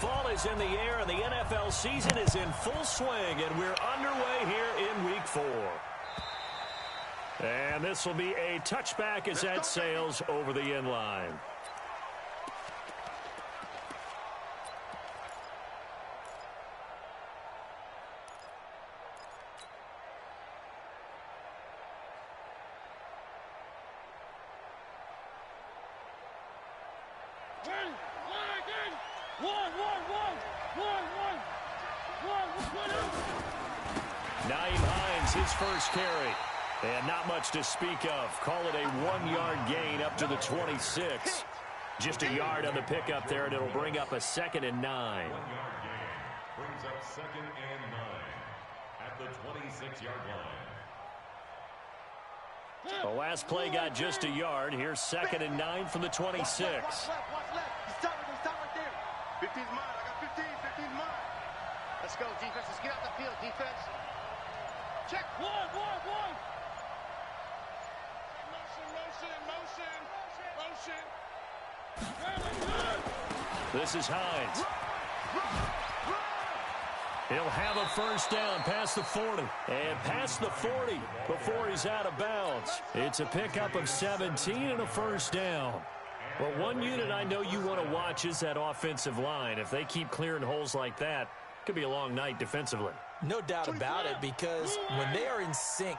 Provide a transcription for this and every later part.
fall is in the air, and the NFL season is in full swing, and we're underway here in Week 4. And this will be a touchback as that sails over the end line. Nyheim Hines, his first carry. And not much to speak of. Call it a 1-yard gain up to the 26. Just a yard on the pickup there, and it'll bring up a 2nd and 9. 1-yard gain brings up 2nd and 9 at the 26-yard line. The last play got just a yard. Here's 2nd and 9 from the 26. Watch left. He's top right there. 15's mine. I got 15. 15's mine. Let's go, defense. Let's get out the field, defense. Check. One. Motion. This is Hines. He'll have a first down past the 40. And past the 40 before he's out of bounds. It's a pickup of 17 and a first down. Well, one unit I know you want to watch is that offensive line. If they keep clearing holes like that, it could be a long night defensively. No doubt about it, because when they are in sync,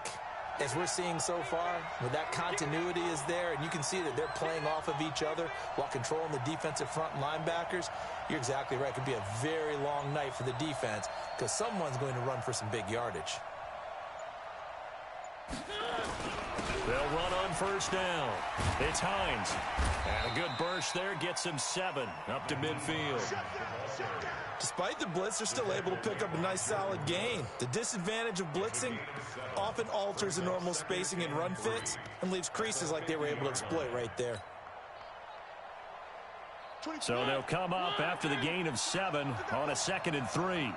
as we're seeing so far, when that continuity is there, and you can see that they're playing off of each other while controlling the defensive front linebackers, you're exactly right. It could be a very long night for the defense because someone's going to run for some big yardage. They'll run on first down. It's Hines. And a good burst there gets him 7 up to midfield. Despite the blitz, they're still able to pick up a nice solid gain. The disadvantage of blitzing often alters the normal spacing and run fits and leaves creases like they were able to exploit right there. So they'll come up after the gain of 7 on a 2nd and 3.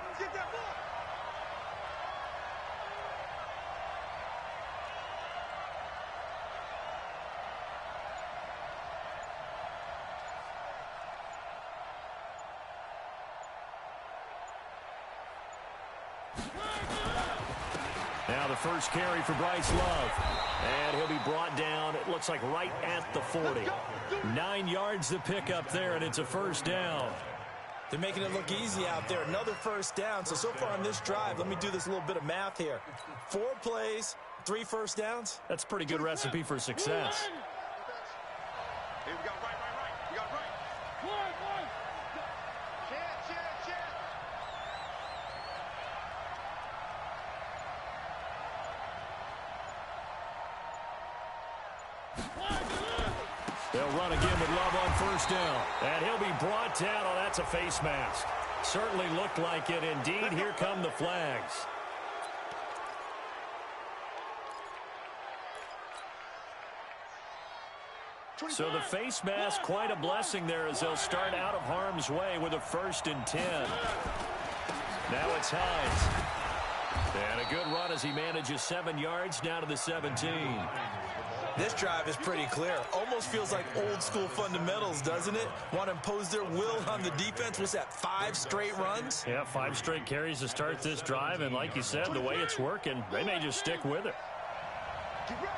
Now the first carry for Bryce Love. And he'll be brought down, it looks like right at the 40. 9 yards to pick up there, and it's a first down. They're making it look easy out there. Another first down. So far on this drive, let me do this little bit of math here. 4 plays, 3 first downs. That's a pretty good recipe for success. Hey, we got right. We got right. One. Check. They'll run again with Love on first down. And he'll be brought down. Oh, that's a face mask. Certainly looked like it. Indeed, here come the flags. So the face mask, quite a blessing there as they'll start out of harm's way with a 1st and 10. Now it's Hines. And a good run as he manages 7 yards down to the 17. This drive is pretty clear. Almost feels like old school fundamentals, doesn't it? Want to impose their will on the defense. What's that, 5 straight runs? Yeah, 5 straight carries to start this drive. And like you said, the way it's working, they may just stick with it. Get ready.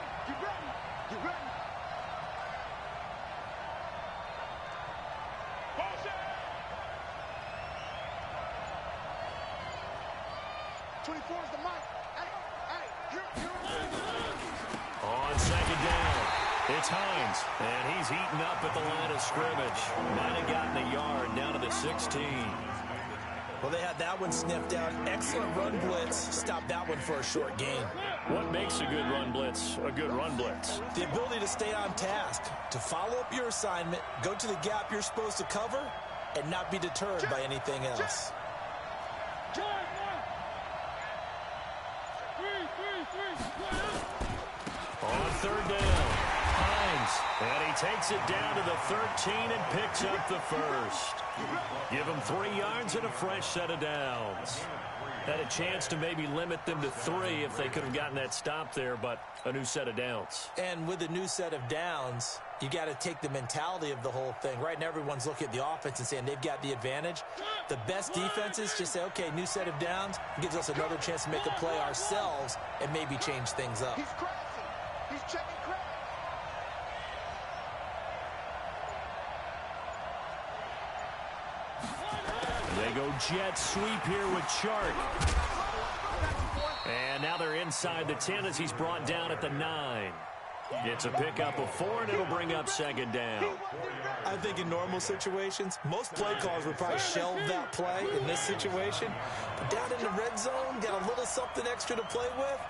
24 is the mic. On 2nd down, it's Hines, and he's eaten up at the line of scrimmage. Might have gotten a yard down to the 16. Well, they had that one sniffed out. Excellent run blitz. Stopped that one for a short gain. What makes a good run blitz a good run blitz? The ability to stay on task, to follow up your assignment, go to the gap you're supposed to cover, and not be deterred by anything else. On 3rd down, Hines, and he takes it down to the 13 and picks up the 1st. Give him 3 yards and a fresh set of downs. Had a chance to maybe limit them to 3 if they could have gotten that stop there, but a new set of downs. And with a new set of downs, you got to take the mentality of the whole thing. Right now, everyone's looking at the offense and saying they've got the advantage. The best defenses just say, okay, new set of downs gives us another chance to make a play ourselves and maybe change things up. He's crashing. He's checking crash. They go jet sweep here with Chark. And now they're inside the 10 as he's brought down at the 9. It's a pickup of 4, and it'll bring up second down. I think in normal situations, most play calls would probably shelve that play in this situation. But down in the red zone, got a little something extra to play with.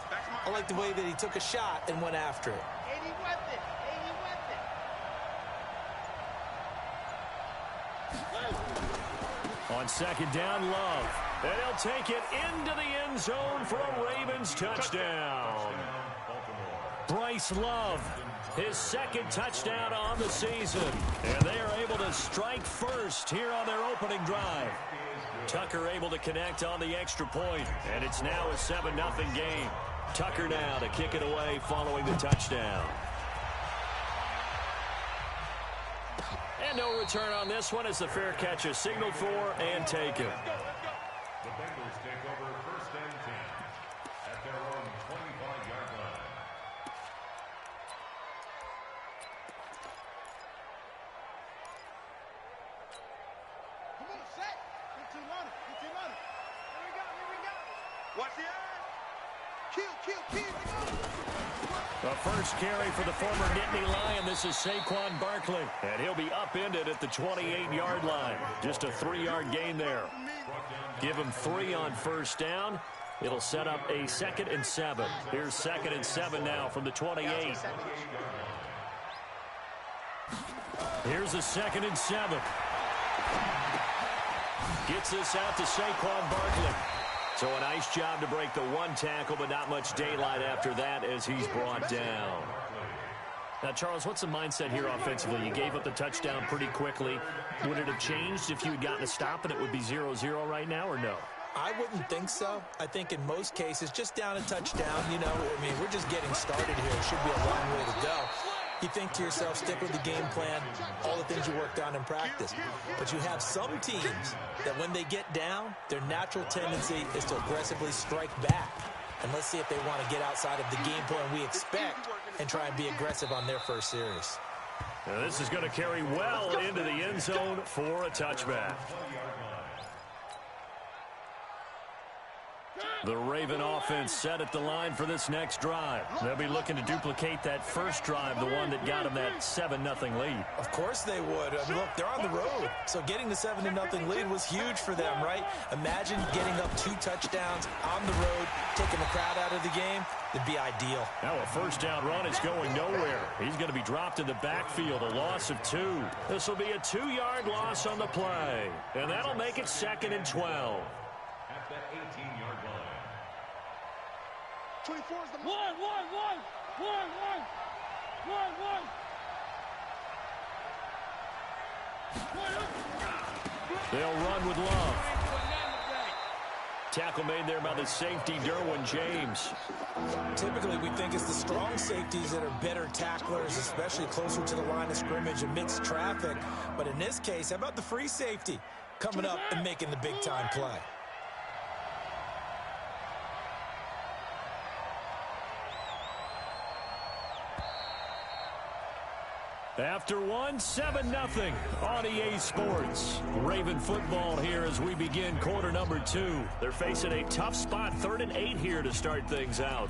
I like the way that he took a shot and went after it. And he went it. On second down, Love. And he'll take it into the end zone for a Ravens touchdown. Bryce Love, his second touchdown on the season. And they are able to strike first here on their opening drive. Tucker able to connect on the extra point, and it's now a 7-0 game. Tucker now to kick it away following the touchdown. And no return on this one as the fair catch is signaled for and taken. The Bengals take over 1st and 10 at their own 25-yard line. Come on, set. Good team on it. Here we go. Watch the eye. Kill. The first carry for the former Nittany Lion. This is Saquon Barkley. And he'll be upended at the 28-yard line. Just a 3-yard gain there. Give him 3 on first down. It'll set up a 2nd and 7. Here's 2nd and 7 now from the 28. Here's a 2nd and 7. Gets this out to Saquon Barkley. So a nice job to break the 1 tackle, but not much daylight after that as he's brought down. Now, Charles, what's the mindset here offensively? You gave up the touchdown pretty quickly. Would it have changed if you had gotten a stop and it would be 0-0 right now, or no? I wouldn't think so. I think in most cases, just down a touchdown, we're just getting started here. It should be a long way to go. You think to yourself, stick with the game plan, all the things you worked on in practice. But you have some teams that when they get down, their natural tendency is to aggressively strike back. And let's see if they want to get outside of the game plan we expect and try and be aggressive on their first series. Now this is going to carry well into the end zone for a touchback. The Raven offense set at the line for this next drive. They'll be looking to duplicate that first drive, the one that got them that 7-0 lead. Of course they would. Look, they're on the road. So getting the 7-0 lead was huge for them, right? Imagine getting up 2 touchdowns on the road, taking the crowd out of the game. It'd be ideal. Now a first down run is going nowhere. He's going to be dropped in the backfield, a loss of 2. This will be a 2-yard loss on the play. And that'll make it 2nd and 12. At that 18-yard line. 24 is the one. They'll run with Love. Tackle made there by the safety, Derwin James. Typically, we think it's the strong safeties that are better tacklers, especially closer to the line of scrimmage amidst traffic. But in this case, how about the free safety coming up and making the big-time play? After 7-0 on EA Sports. Raven football here as we begin quarter number 2. They're facing a tough spot, 3rd and 8 here to start things out.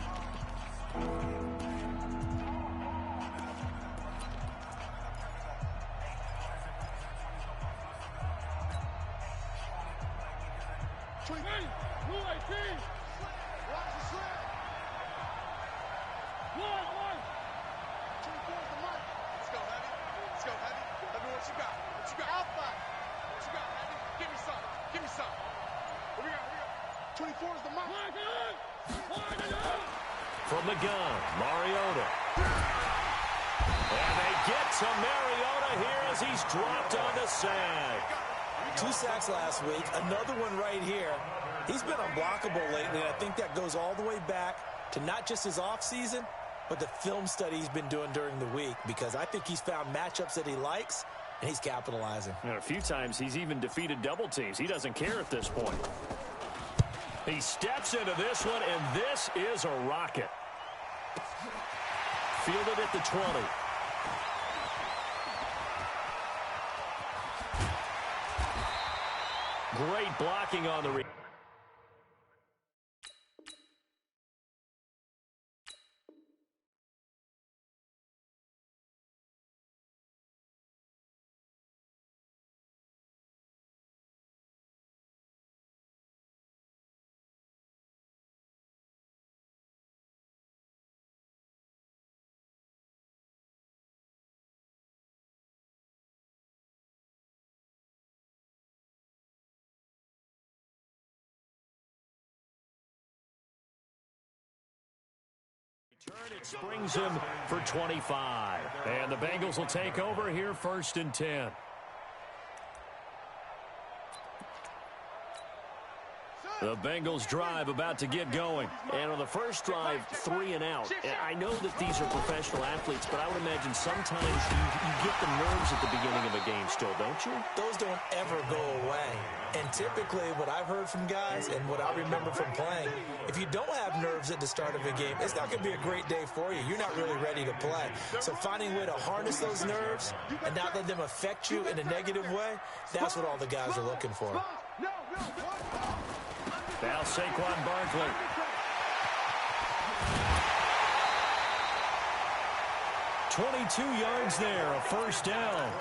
From the gun, Mariota. And they get to Mariota here as he's dropped on the sag. 2 sacks last week, another one right here. He's been unblockable lately, and I think that goes all the way back to not just his offseason, but the film study he's been doing during the week, because I think he's found matchups that he likes, and he's capitalizing. And a few times he's even defeated double teams. He doesn't care at this point. He steps into this one, and this is a rocket. Fielded at the 20. Great blocking on the turn. It springs him for 25. And the Bengals will take over here, 1st and 10. The Bengals drive about to get going. And on the first drive, 3 and out. I know that these are professional athletes, but I would imagine sometimes you get the nerves at the beginning of a game still, don't you? Those don't ever go away. And typically what I've heard from guys and what I remember from playing, if you don't have nerves at the start of a game, it's not going to be a great day for you. You're not really ready to play. So finding a way to harness those nerves and not let them affect you in a negative way, that's what all the guys are looking for. Now Saquon Barkley. "22 yards there, a 1st down.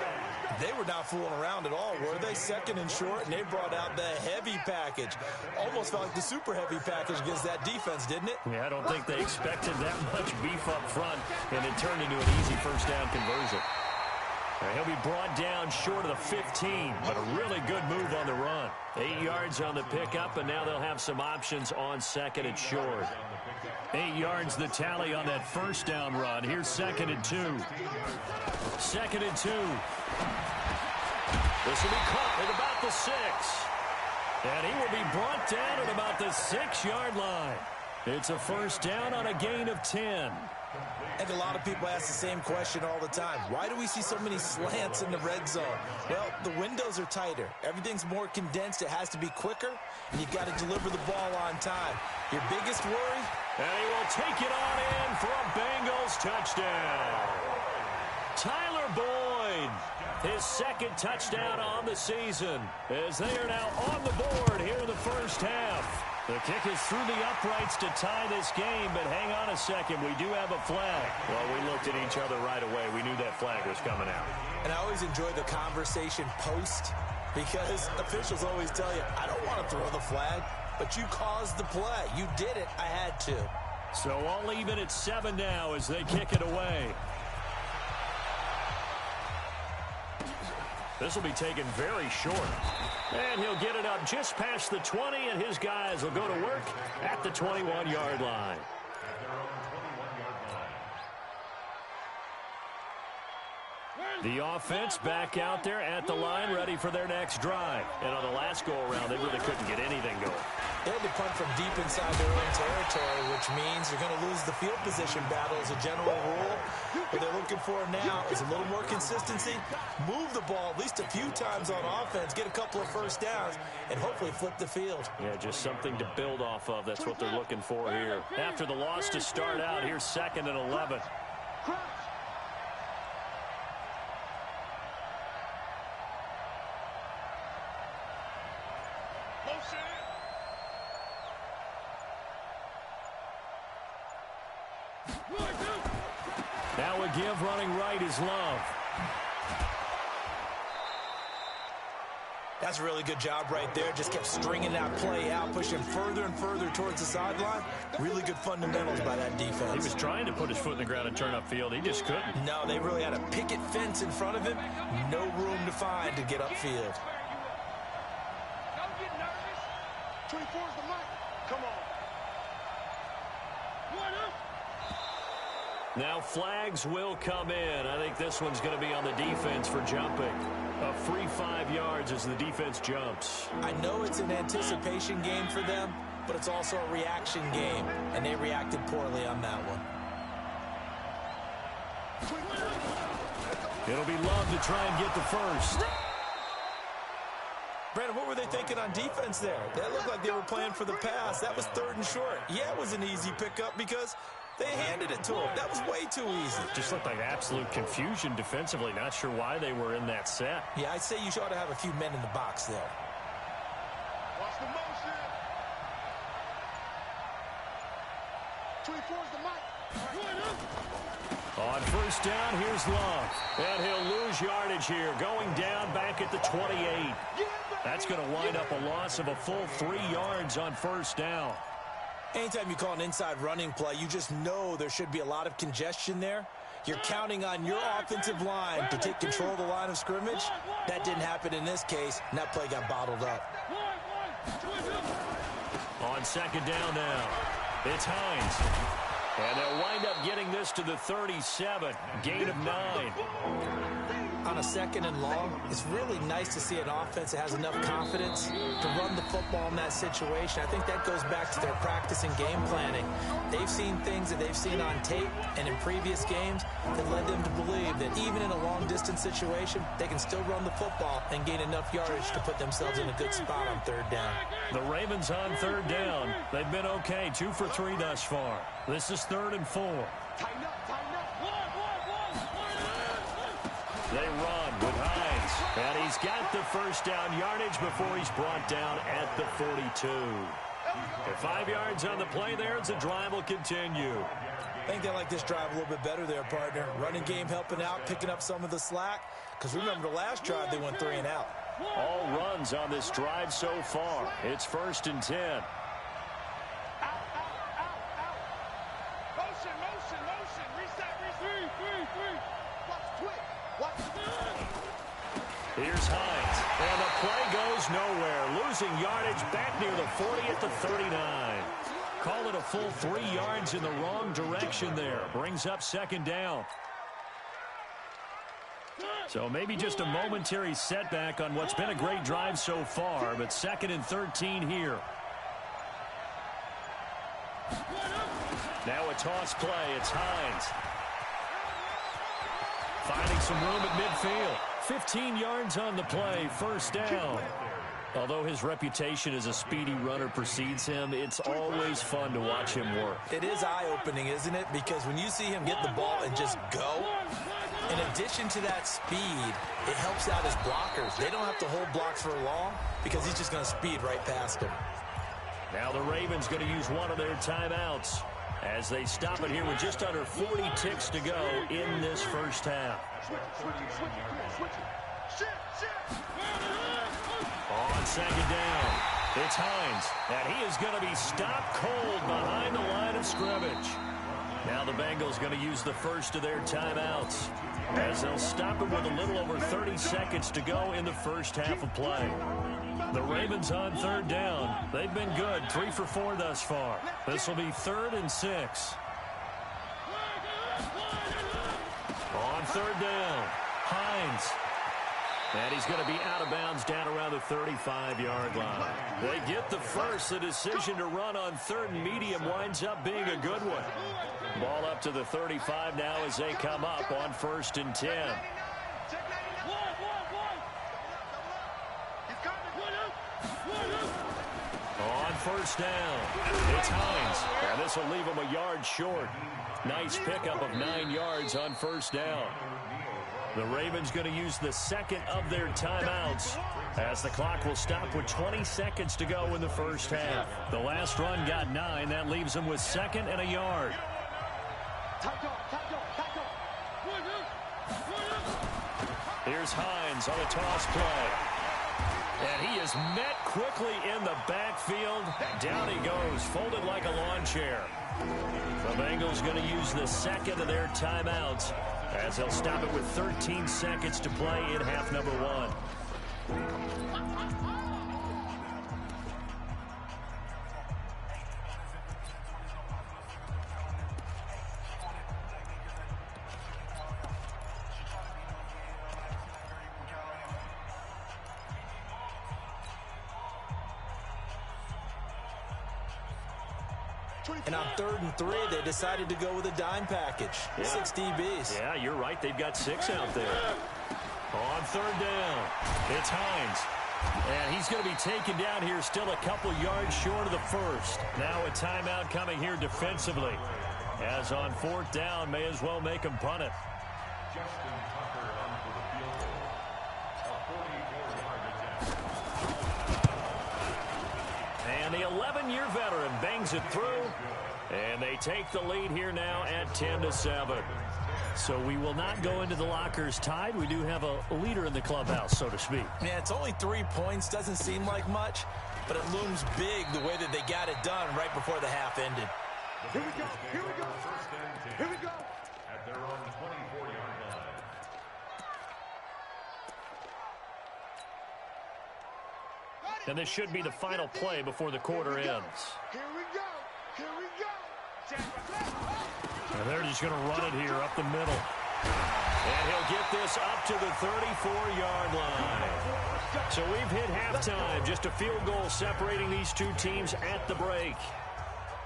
They were not fooling around at all, were they? 2nd and short, and they brought out the heavy package. Almost felt like the super heavy package against that defense, didn't it? Yeah, I don't think they expected that much beef up front, and it turned into an easy 1st down conversion. He'll be brought down short of the 15, but a really good move on the run. 8 yards on the pickup, and now they'll have some options on 2nd and short. 8 yards the tally on that 1st down run. Here's 2nd and 2. 2nd and 2. This will be caught at about the 6. And he will be brought down at about the 6-yard line. It's a 1st down on a gain of 10. I think a lot of people ask the same question all the time. Why do we see so many slants in the red zone? Well, the windows are tighter. Everything's more condensed. It has to be quicker, and you've got to deliver the ball on time. Your biggest worry? And he will take it on in for a Bengals touchdown. Tyler Boyd, his 2nd touchdown on the season, as they are now on the board here in the 1st half. The kick is through the uprights to tie this game, but hang on a second. We do have a flag. Well, we looked at each other right away. We knew that flag was coming out. And I always enjoy the conversation post, because officials always tell you, I don't want to throw the flag, but you caused the play. You did it. I had to. So all even at 7 now as they kick it away. This will be taken very short. And he'll get it up just past the 20, and his guys will go to work at the 21-yard line. The offense back out there at the line, ready for their next drive. And on the last go-around, they really couldn't get anything going. They had to punt from deep inside their own territory, which means you're going to lose the field position battle as a general rule. What they're looking for now is a little more consistency, move the ball at least a few times on offense, get a couple of 1st downs, and hopefully flip the field. Yeah, just something to build off of. That's what they're looking for here. After the loss to start out, here's 2nd and 11. Now a give running right is Love. That's a really good job right there. Just kept stringing that play out, pushing further and further towards the sideline. Really good fundamentals by that defense. He was trying to put his foot in the ground and turn upfield. He just couldn't. No, they really had a picket fence in front of him. No room to find to get upfield. Don't get nervous. 24 is the mic. Come on. Now flags will come in. I think this one's going to be on the defense for jumping. A free 5 yards as the defense jumps. I know it's an anticipation game for them, but it's also a reaction game, and they reacted poorly on that one. It'll be Love to try and get the first. Brandon, what were they thinking on defense there? That looked like they were playing for the pass. That was 3rd and short. Yeah, it was an easy pickup because they handed it to him. That was way too easy. Just looked like absolute confusion defensively. Not sure why they were in that set. Yeah, I'd say you ought to have a few men in the box there. Watch the motion. 24 is the mic. On first down, here's Love. And he'll lose yardage here, going down back at the 28. That's going to wind up a loss of a full 3 yards on first down. Anytime you call an inside running play, you just know there should be a lot of congestion there. You're counting on your offensive line to take control of the line of scrimmage. That didn't happen in this case, and that play got bottled up. On second down now, it's Hines. And they'll wind up getting this to the 37, gain of 9. On a 2nd and long, it's really nice to see an offense that has enough confidence to run the football in that situation. I think that goes back to their practice and game planning. They've seen things that they've seen on tape and in previous games that led them to believe that even in a long-distance situation, they can still run the football and gain enough yardage to put themselves in a good spot on 3rd down. The Ravens on 3rd down. They've been okay, 2 for 3 thus far. This is 3rd and 4. Tighten up. They run with Hines, and he's got the first down yardage before he's brought down at the 42. And 5 yards on the play there as the drive will continue. I think they like this drive a little bit better there, partner. Running game helping out, picking up some of the slack. Because remember the last drive, they went 3 and out. All runs on this drive so far. It's 1st and 10. Motion. Reset. Here's Hines, and the play goes nowhere, losing yardage back near the 40 at the 39. Call it a full 3 yards in the wrong direction there. Brings up 2nd down. So maybe just a momentary setback on what's been a great drive so far, but 2nd and 13 here. Now a toss play. It's Hines. Finding some room at midfield. 15 yards on the play, 1st down. Although his reputation as a speedy runner precedes him, it's always fun to watch him work. It is eye-opening, isn't it? Because when you see him get the ball and just go, in addition to that speed, it helps out his blockers. They don't have to hold blocks for long because he's just going to speed right past them. Now the Ravens going to use one of their timeouts as they stop it here with just under 40 ticks to go in this first half. On second down, it's Hines, and he is going to be stopped cold behind the line of scrimmage. Now the Bengals going to use the first of their timeouts as they'll stop it with a little over 30 seconds to go in the first half of play. The Ravens on 3rd down. They've been good, 3 for 4 thus far. This will be 3rd and 6. On 3rd down, Hines. And he's going to be out of bounds down around the 35-yard line. They get the first. The decision to run on 3rd and medium winds up being a good one. Ball up to the 35 now as they come up on 1st and 10. On 1st down, it's Hines. And this will leave him a yard short. Nice pickup of 9 yards on 1st down. The Ravens going to use the 2nd of their timeouts as the clock will stop with 20 seconds to go in the first half. The last run got 9. That leaves them with 2nd and a yard. Here's Hines on a toss play. And he is met quickly in the backfield. Down he goes, folded like a lawn chair. The Bengals going to use the 2nd of their timeouts as they'll stop it with 13 seconds to play in half number 1. And on 3rd and 3, they decided to go with a dime package. Yeah. 6 DBs. Yeah, you're right. They've got 6 out there. On 3rd down, it's Hines. And he's going to be taken down here, still a couple yards short of the first. Now a timeout coming here defensively. As on 4th down, may as well make him punt it. Justin Tucker on for the field goal. A 44-yard attempt. And the 11-year veteran bangs it through. And they take the lead here now at 10-7. So we will not go into the lockers tied. We do have a leader in the clubhouse, so to speak. Yeah, it's only 3 points. Doesn't seem like much, but it looms big the way that they got it done right before the half ended. Here we go. Here we go. First and 10. Here we go. At their own 24-yard line. And this should be the final play before the quarter ends. Here we go. Here we go. And they're just going to run it here up the middle. And he'll get this up to the 34-yard line. So we've hit halftime. Just a field goal separating these two teams at the break.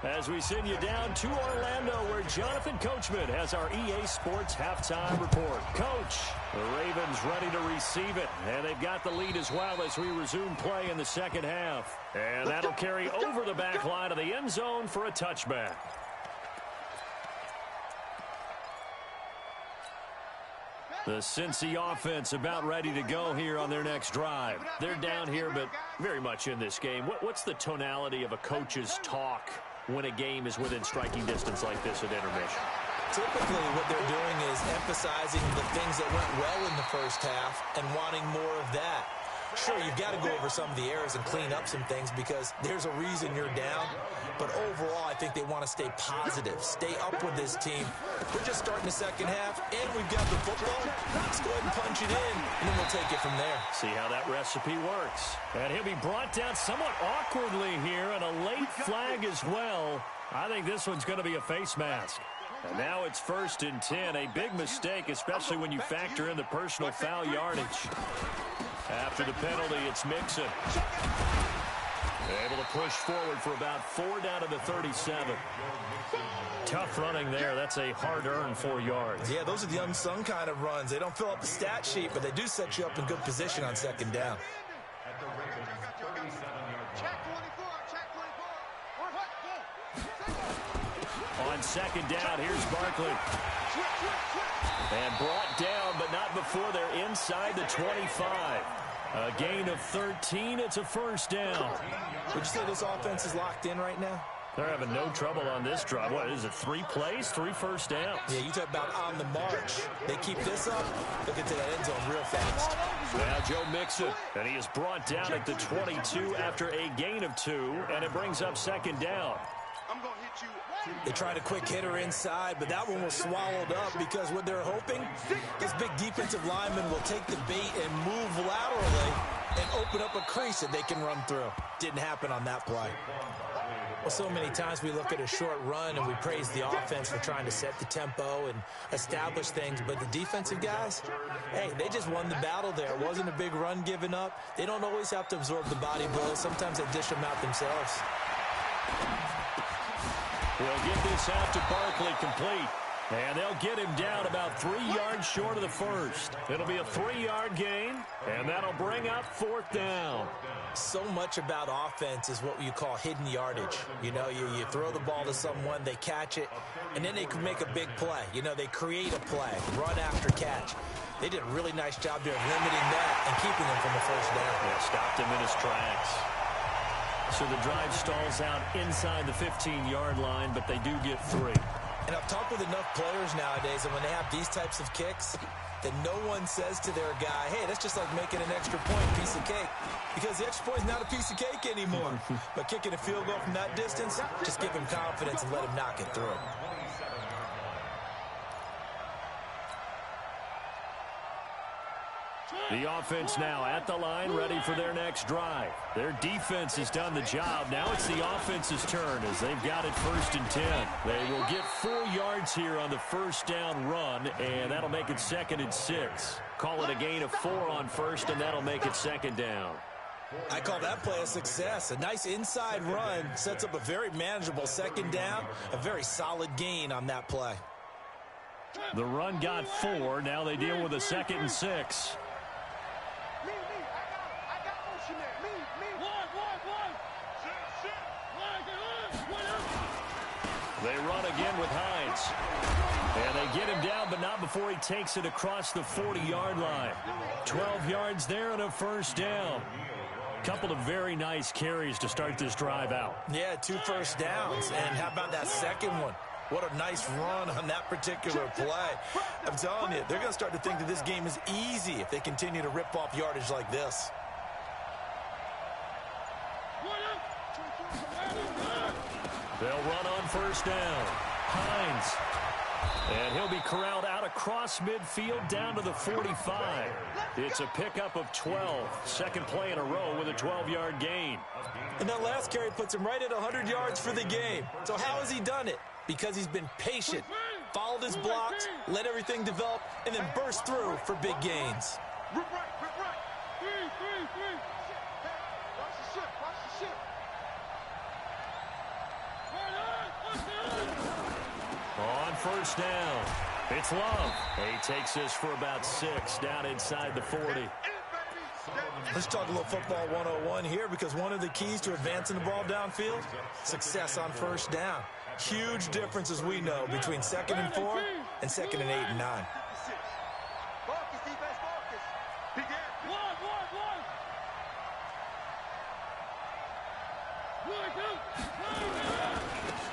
As we send you down to Orlando, where Jonathan Coachman has our EA Sports halftime report. Coach, the Ravens ready to receive it, and they've got the lead as well as we resume play in the second half. And that'll carry over the back line of the end zone for a touchback. The Cincy offense about ready to go here on their next drive. They're down here, but very much in this game. What's the tonality of a coach's talk when a game is within striking distance like this at intermission? Typically, what they're doing is emphasizing the things that went well in the first half and wanting more of that. Sure, you've got to go over some of the errors and clean up some things because there's a reason you're down. But overall, I think they want to stay positive, stay up with this team. We're just starting the second half, and we've got the football. Let's go ahead and punch it in, and then we'll take it from there. See how that recipe works. And he'll be brought down somewhat awkwardly here, and a late flag as well. I think this one's going to be a face mask. And now it's 1st and 10. A big mistake, especially when you factor in the personal foul yardage. After the penalty, it's Mixon. Able to push forward for about 4 down to the 37. Tough running there. That's a hard-earned 4 yards. Yeah, those are the unsung kind of runs. They don't fill up the stat sheet, but they do set you up in good position on second down. At the Ravens' 37-yard Check line. 24. On second down, here's Barkley. And brought down, but not before they're inside the 25. A gain of 13. It's a 1st down. Would you say this offense is locked in right now? They're having no trouble on this drive. What is it, 3 plays, 3 first downs? Yeah, you talk about on the march. They keep this up, they'll get to that end zone real fast. Now Joe Mixon, and he is brought down at the 22 after a gain of 2, and it brings up 2nd down. I'm going to hit you. They tried a quick hitter inside, but that one was swallowed up because what they're hoping, this big defensive lineman will take the bait and move laterally and open up a crease that they can run through. Didn't happen on that play. Well, so many times we look at a short run and we praise the offense for trying to set the tempo and establish things, but the defensive guys, hey, they just won the battle there. It wasn't a big run given up. They don't always have to absorb the body blows. Sometimes they dish them out themselves. They'll get this out to Barkley complete. And they'll get him down about 3 yards short of the first. It'll be a 3-yard gain, and that'll bring up 4th down. So much about offense is what you call hidden yardage. You know, you throw the ball to someone, they catch it, and then they can make a big play. You know, they create a play, run after catch. They did a really nice job there of limiting that and keeping him from the first down. Yeah, stopped him in his tracks. So the drive stalls out inside the 15-yard line, but they do get 3. And I've talked with enough players nowadays, and when they have these types of kicks, that no one says to their guy, hey, that's just like making an extra point, piece of cake. Because the extra point is not a piece of cake anymore. But kicking a field goal from that distance, just give him confidence and let him knock it through. The offense now at the line, ready for their next drive. Their defense has done the job. Now it's the offense's turn as they've got it 1st and 10. They will get 4 yards here on the first down run, and that'll make it 2nd and 6. Call it a gain of 4 on first, and that'll make it 2nd down. I call that play a success. A nice inside run sets up a very manageable second down, a very solid gain on that play. The run got 4. Now they deal with a 2nd and 6. They run again with Hines. And they get him down, but not before he takes it across the 40-yard line. 12 yards there and a first down. Couple of very nice carries to start this drive out. Yeah, 2 first downs. And how about that second one? What a nice run on that particular play. I'm telling you, they're going to start to think that this game is easy if they continue to rip off yardage like this. They'll run on first down. Hines. And he'll be corralled out across midfield down to the 45. It's a pickup of 12. Second play in a row with a 12-yard gain. And that last carry puts him right at 100 yards for the game. So how has he done it? Because he's been patient, followed his blocks, let everything develop, and then burst through for big gains. On first down, it's Love. He takes this for about 6 down inside the 40. Let's talk a little football 101 here, because one of the keys to advancing the ball downfield, success on first down. Huge difference, as we know, between 2nd and 4 and 2nd and 8 and 9.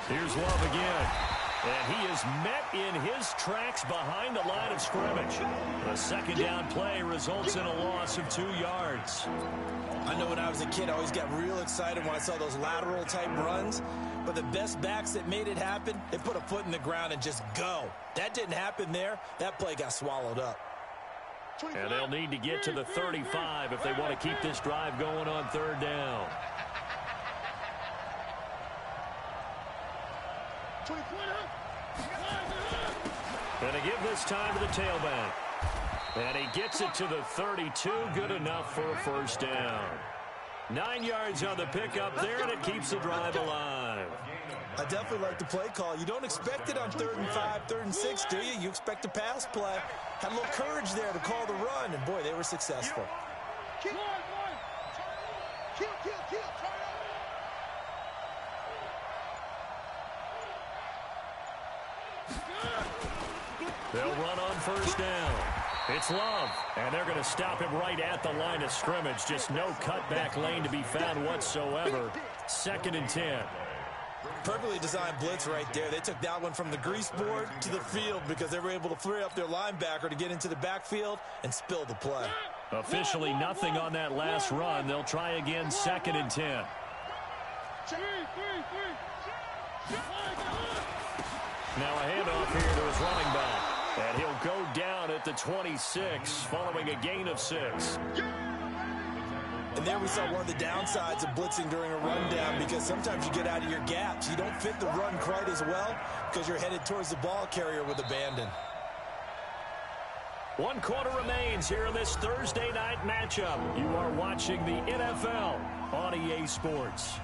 Here's Love again. And he is met in his tracks behind the line of scrimmage. A second down play results in a loss of 2 yards. I know when I was a kid, I always got real excited when I saw those lateral type runs. But the best backs that made it happen, they put a foot in the ground and just go. That didn't happen there. That play got swallowed up. And they'll need to get to the 35 if they want to keep this drive going on third down. And they give this time to the tailback. And he gets it to the 32. Good enough for a first down. 9 yards on the pickup there, and it keeps the drive alive. I definitely like the play call. You don't expect it on 3rd and 5, 3rd and 6, do you? You expect a pass play. Had a little courage there to call the run, and boy, they were successful. They'll run on first down. It's Love, and they're going to stop him right at the line of scrimmage. Just no cutback lane to be found whatsoever. 2nd and 10. Perfectly designed blitz right there. They took that one from the grease board to the field because they were able to free up their linebacker to get into the backfield and spill the play. Officially nothing on that last run. They'll try again, 2nd and 10. Now a handoff here to his running back. And he'll go down at the 26 following a gain of 6. And there we saw one of the downsides of blitzing during a rundown, because sometimes you get out of your gaps. You don't fit the run quite as well because you're headed towards the ball carrier with abandon. 1 quarter remains here in this Thursday night matchup. You are watching the NFL on EA Sports.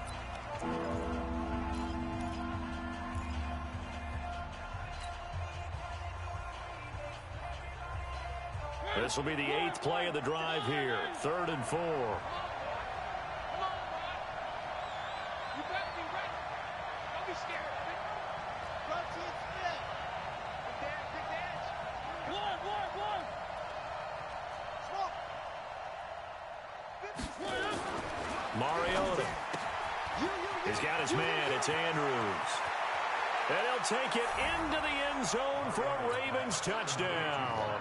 This will be the 8th play of the drive here. 3rd and 4. Mariota. He's got his man. It's Andrews. And he'll take it into the end zone for a Ravens touchdown.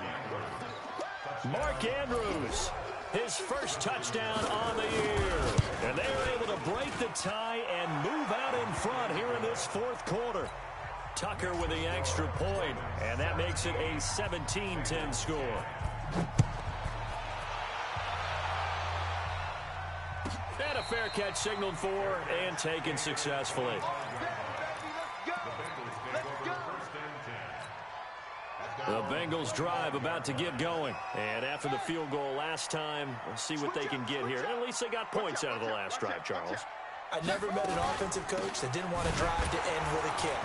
Mark Andrews, his first touchdown on the year. And they are able to break the tie and move out in front here in this 4th quarter. Tucker with the extra point, and that makes it a 17-10 score. And a fair catch signaled for and taken successfully. The Bengals drive about to get going. And after the field goal last time, we'll see what they can get here. At least they got points out of the last drive, Charles. I never met an offensive coach that didn't want to drive to end with a kick.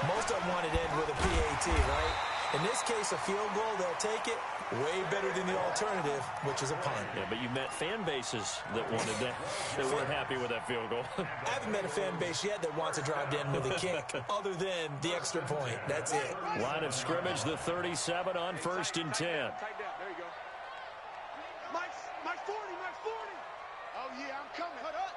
Most of them wanted to end with a PAT, right? In this case, a field goal, they'll take it. Way better than the alternative, which is a punt. Yeah, but you've met fan bases that wanted that. They weren't happy with that field goal. I haven't met a fan base yet that wants to drive to end with a kick, other than the extra point. That's it. Line of scrimmage, the 37 on 1st and 10. Tight down. There you go. My 40. Oh, yeah, I'm coming. Cut up.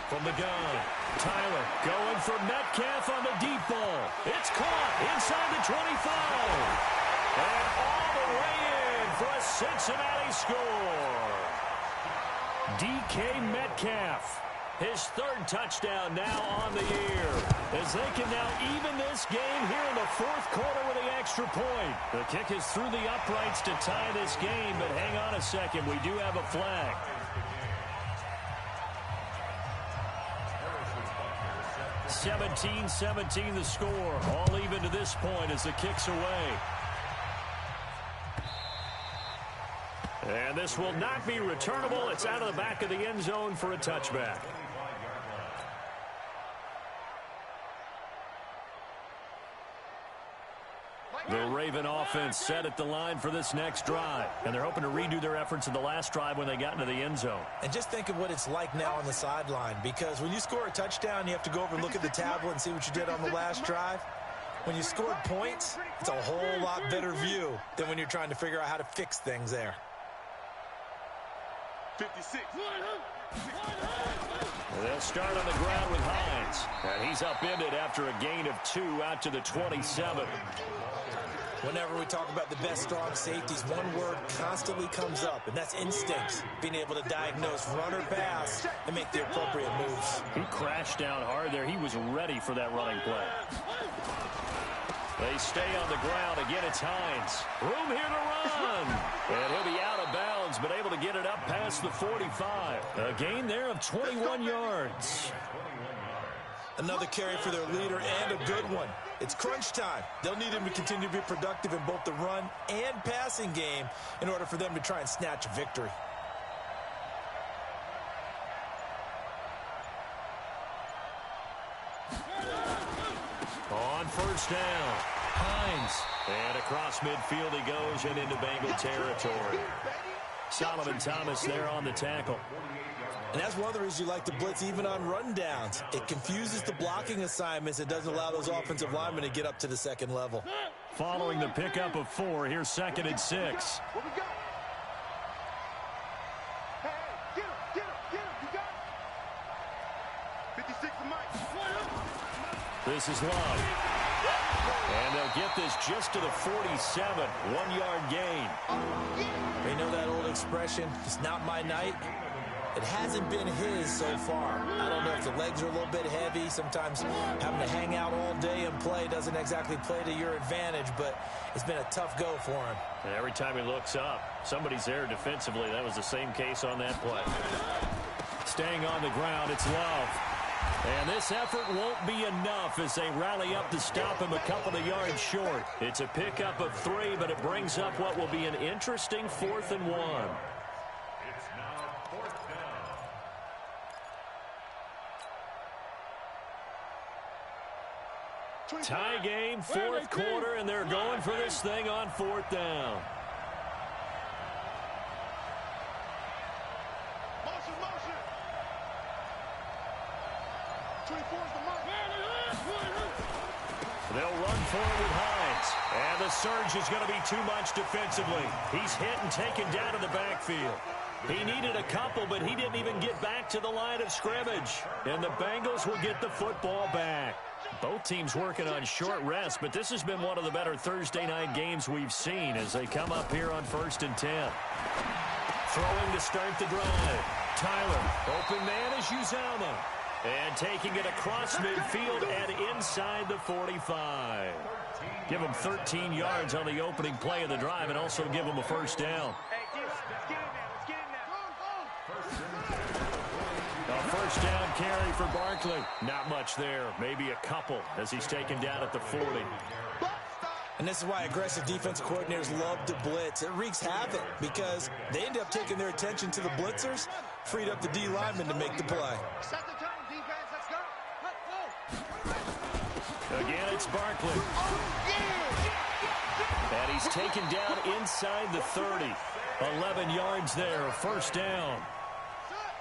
From the gun, Tyler going for Metcalf on the deep ball. It's caught inside the 25. And all the way in for a Cincinnati score. DK Metcalf, his 3rd touchdown now on the year, as they can now even this game here in the 4th quarter with the extra point. The kick is through the uprights to tie this game, but hang on a second, we do have a flag. 17-17 the score, all even to this point as the kick's away. And this will not be returnable. It's out of the back of the end zone for a touchback. The Raven offense set at the line for this next drive. And they're hoping to redo their efforts in the last drive when they got into the end zone. And just think of what it's like now on the sideline. Because when you score a touchdown, you have to go over and look at the tablet and see what you did on the last drive. When you scored points, it's a whole lot better view than when you're trying to figure out how to fix things there. 56. They'll start on the ground with Hines. And he's upended after a gain of 2 out to the 27. Whenever we talk about the best strong safeties, one word constantly comes up, and that's instincts. Being able to diagnose run or pass and make the appropriate moves. He crashed down hard there. He was ready for that running play. They stay on the ground. Again, it's Hines. Room here to run. And he'll be out of bounds, but able to get it up past the 45. A gain there of 21 yards. Another carry for their leader and a good one. It's crunch time. They'll need him to continue to be productive in both the run and passing game in order for them to try and snatch a victory. On 1st down, Hines. And across midfield he goes and into Bengal territory. Solomon Thomas there on the tackle. And that's one of the reasons you like to blitz even on rundowns. It confuses the blocking assignments. It doesn't allow those offensive linemen to get up to the second level. Following the pickup of 4, here's 2nd and 6. Where we go? Hey, get him. You got it. 56 to Mike. This is Love. And they'll get this just to the 47. 1-yard gain. You know that old expression, it's not my night? It hasn't been his so far. I don't know if the legs are a little bit heavy. Sometimes having to hang out all day and play doesn't exactly play to your advantage, but it's been a tough go for him. And every time he looks up, somebody's there defensively. That was the same case on that play. Staying on the ground, it's Love. And this effort won't be enough as they rally up to stop him a couple of yards short. It's a pickup of 3, but it brings up what will be an interesting 4th and 1. It's now 4th down. Tie game, 4th quarter, and they're going for this thing on 4th down. Motion. 24's the mark. They'll run forward with Hines. And the surge is going to be too much defensively. He's hit and taken down in the backfield. He needed a couple, but he didn't even get back to the line of scrimmage. And the Bengals will get the football back. Both teams working on short rest, but this has been one of the better Thursday night games we've seen as they come up here on 1st and 10. Throwing to start the drive. Tyler, open man is Uzomah. And taking it across midfield and inside the 45. Give him 13 yards on the opening play of the drive and also give him a 1st down. A 1st down carry for Barkley. Not much there. Maybe a couple as he's taken down at the 40. And this is why aggressive defensive coordinators love to blitz. It wreaks havoc because they end up taking their attention to the blitzers, freed up the D lineman to make the play. Set the tone, defense. Let's go. Let's go. Again, it's Barkley. And he's taken down inside the 30. 11 yards there, a first down.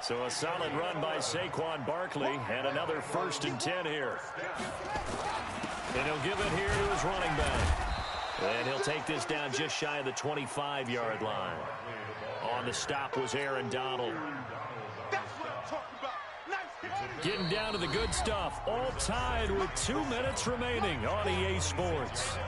So a solid run by Saquon Barkley, and another 1st and 10 here. And he'll give it here to his running back. And he'll take this down just shy of the 25-yard line. On the stop was Aaron Donald. That's what I'm talking about. Nice. Getting down to the good stuff. All tied with 2 minutes remaining on EA Sports.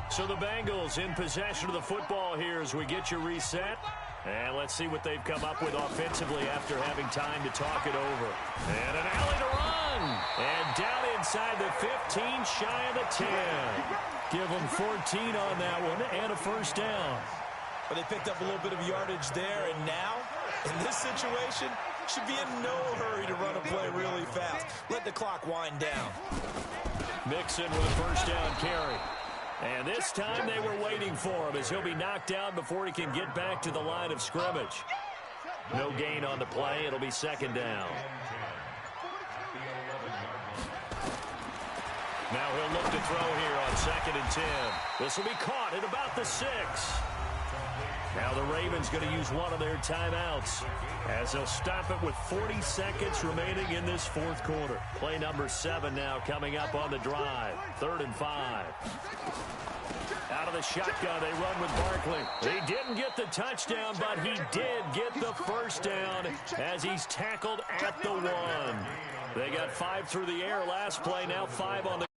So the Bengals in possession of the football here as we get you reset. And let's see what they've come up with offensively after having time to talk it over. And an alley to run. And down inside the 15, shy of the 10. Give them 14 on that one and a first down. But they picked up a little bit of yardage there, and now, in this situation, should be in no hurry to run a play really fast. Let the clock wind down. Mixon with a first down carry. And this time they were waiting for him as he'll be knocked down before he can get back to the line of scrimmage. No gain on the play. It'll be 2nd down. Now he'll look to throw here on 2nd and 10. This will be caught at about the 6. Now the Ravens going to use one of their timeouts as they'll stop it with 40 seconds remaining in this 4th quarter. Play number 7 now coming up on the drive. 3rd and 5. Out of the shotgun, they run with Barkley. He didn't get the touchdown, but he did get the first down as he's tackled at the 1. They got 5 through the air last play, now 5 on the